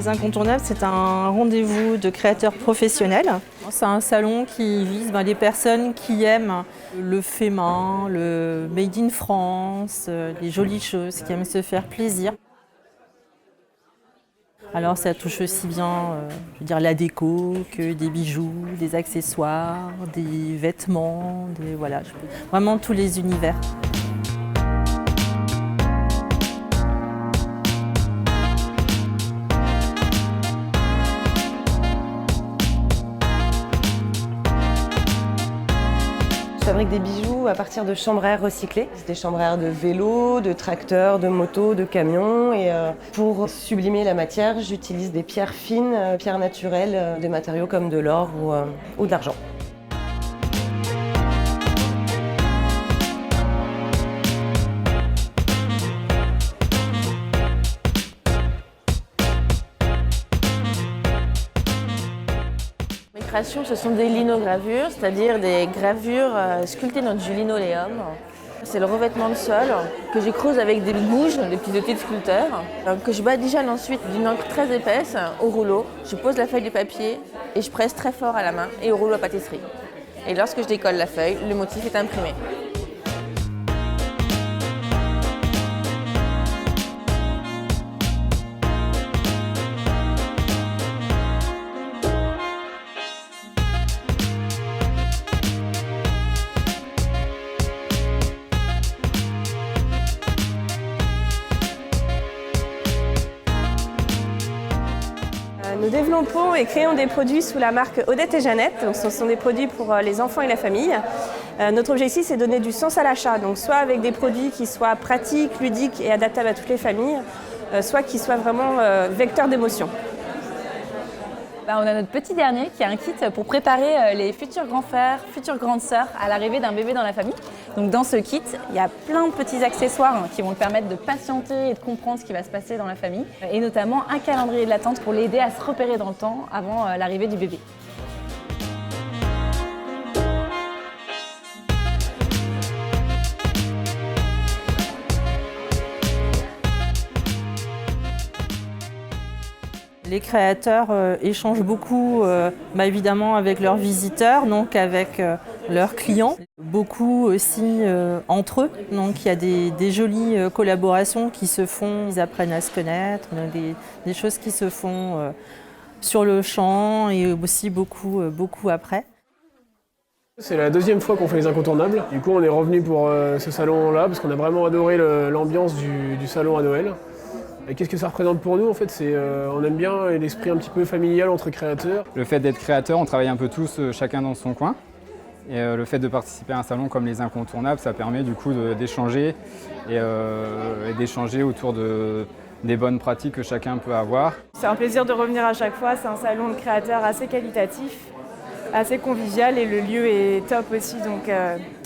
Les Incontournables, c'est un rendez-vous de créateurs professionnels. C'est un salon qui vise les personnes qui aiment le fait main, le made in France, les jolies choses, qui aiment se faire plaisir. Alors ça touche aussi bien la déco que des bijoux, des accessoires, des vêtements, vraiment tous les univers. Je fabrique des bijoux à partir de chambres à air recyclées. C'est des chambres à air de vélos, de tracteurs, de motos, de camions. Et pour sublimer la matière, j'utilise des pierres fines, pierres naturelles, des matériaux comme de l'or ou de l'argent. Mes créations, ce sont des linogravures, c'est-à-dire des gravures sculptées dans du linoléum. C'est le revêtement de sol que je creuse avec des gouges, des petits outils de sculpteur, que je badigeonne ensuite d'une encre très épaisse au rouleau. Je pose la feuille de papier et je presse très fort à la main et au rouleau à pâtisserie. Et lorsque je décolle la feuille, le motif est imprimé. Nous développons et créons des produits sous la marque Odette et Jeannette. Donc, ce sont des produits pour les enfants et la famille. Notre objectif, c'est de donner du sens à l'achat, donc soit avec des produits qui soient pratiques, ludiques et adaptables à toutes les familles, soit qui soient vraiment vecteurs d'émotion. On a notre petit dernier qui a un kit pour préparer les futurs grands frères, futures grandes sœurs à l'arrivée d'un bébé dans la famille. Donc dans ce kit, il y a plein de petits accessoires qui vont lui permettre de patienter et de comprendre ce qui va se passer dans la famille. Et notamment un calendrier de l'attente pour l'aider à se repérer dans le temps avant l'arrivée du bébé. Les créateurs échangent beaucoup, évidemment avec leurs visiteurs, donc avec leurs clients. Beaucoup aussi entre eux, donc il y a des jolies collaborations qui se font, ils apprennent à se connaître, des choses qui se font sur le champ et aussi beaucoup après. C'est la deuxième fois qu'on fait les Incontournables. Du coup, on est revenu pour ce salon-là parce qu'on a vraiment adoré l'ambiance du salon à Noël. Et qu'est-ce que ça représente pour nous en fait, on aime bien l'esprit un petit peu familial entre créateurs. Le fait d'être créateur, on travaille un peu tous chacun dans son coin. Et le fait de participer à un salon comme les Incontournables, ça permet du coup d'échanger et d'échanger autour des bonnes pratiques que chacun peut avoir. C'est un plaisir de revenir à chaque fois, c'est un salon de créateurs assez qualitatif, assez convivial et le lieu est top aussi, donc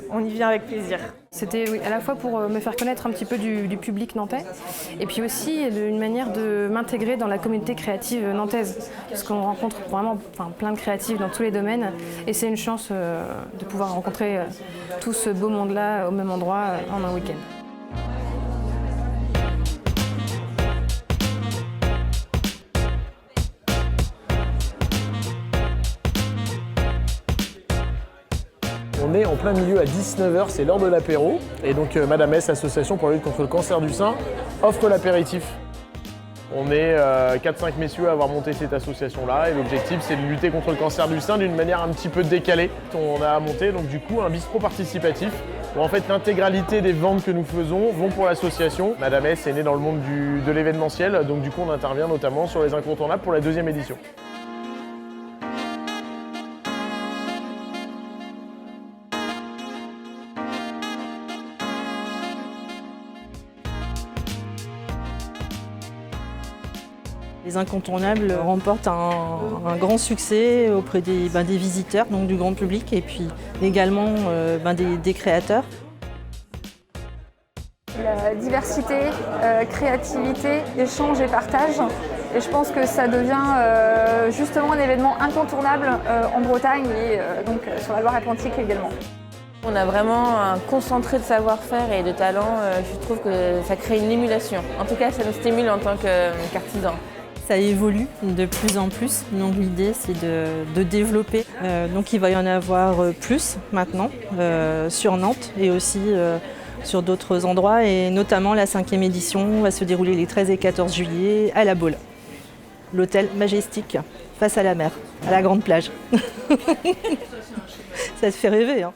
on y vient avec plaisir. C'était à la fois pour me faire connaître un petit peu du public nantais et puis aussi une manière de m'intégrer dans la communauté créative nantaise parce qu'on rencontre vraiment plein de créatifs dans tous les domaines et c'est une chance de pouvoir rencontrer tout ce beau monde-là au même endroit en un week-end. On est en plein milieu à 19h, c'est l'heure de l'apéro. Et donc Madame S, Association pour la lutte contre le cancer du sein, offre l'apéritif. On est 4-5 messieurs à avoir monté cette association-là et l'objectif c'est de lutter contre le cancer du sein d'une manière un petit peu décalée. On a monté donc du coup un bistrot participatif où en fait l'intégralité des ventes que nous faisons vont pour l'association. Madame S est née dans le monde de l'événementiel, donc du coup on intervient notamment sur les Incontournables pour la 2e édition. Les Incontournables remportent un grand succès auprès des visiteurs, donc du grand public, et puis également des créateurs. La diversité, créativité, échange et partage. Et je pense que ça devient justement un événement incontournable en Bretagne et donc sur la Loire-Atlantique également. On a vraiment un concentré de savoir-faire et de talent. Je trouve que ça crée une émulation. En tout cas, ça nous stimule en tant qu'artisans. Ça évolue de plus en plus, donc l'idée c'est de développer. Donc il va y en avoir plus maintenant sur Nantes et aussi sur d'autres endroits, et notamment la 5e édition va se dérouler les 13 et 14 juillet à La Baule. L'hôtel Majestic, face à la mer, à la grande plage. Ça te fait rêver, hein.